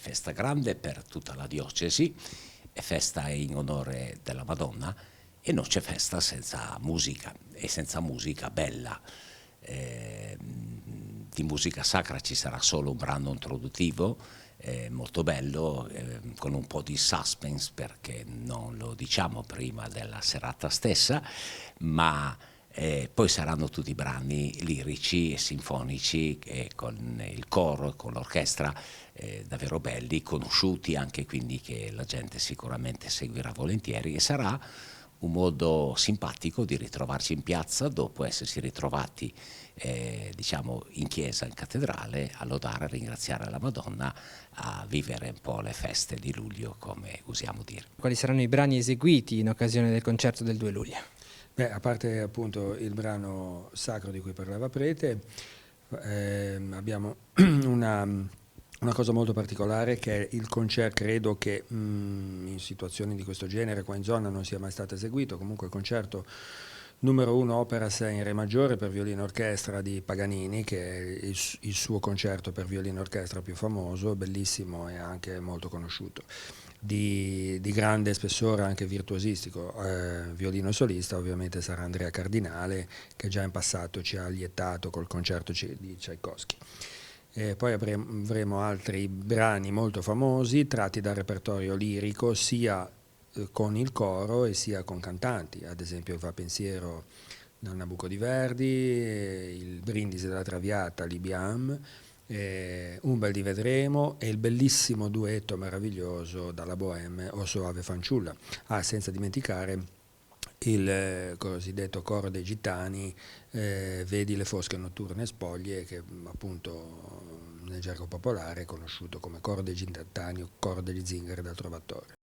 Festa grande per tutta la diocesi, è festa in onore della Madonna e non c'è festa senza musica e senza musica bella. Di musica sacra ci sarà solo un brano introduttivo molto bello, con un po' di suspense perché non lo diciamo prima della serata stessa, ma poi saranno tutti brani lirici e sinfonici con il coro e con l'orchestra davvero belli, conosciuti anche, quindi che la gente sicuramente seguirà volentieri, e sarà un modo simpatico di ritrovarci in piazza dopo essersi ritrovati diciamo in chiesa, in cattedrale, a lodare, a ringraziare la Madonna, a vivere un po' le feste di luglio, come usiamo dire. Quali saranno i brani eseguiti in occasione del concerto del 2 luglio? Beh, a parte appunto il brano sacro di cui parlava Prete, abbiamo una cosa molto particolare, che è il concerto. Credo che in situazioni di questo genere qua in zona non sia mai stato eseguito. Comunque il concerto numero 1 opera 6 in re maggiore per violino e orchestra di Paganini, che è il suo concerto per violino e orchestra più famoso, bellissimo e anche molto conosciuto. Di grande spessore anche virtuosistico, violino solista ovviamente sarà Andrea Cardinale, che già in passato ci ha lietato col concerto di Tchaikovsky. Poi avremo altri brani molto famosi tratti dal repertorio lirico, sia con il coro e sia con cantanti, ad esempio Va pensiero dal Nabucco di Verdi, il Brindisi della Traviata, Libiam, Un bel di vedremo, e il bellissimo duetto meraviglioso dalla Bohème, O soave fanciulla. Senza dimenticare il cosiddetto coro dei gitani, Vedi le fosche notturne spoglie, che appunto nel gergo popolare è conosciuto come coro dei gitani o coro degli zingari dal Trovatore.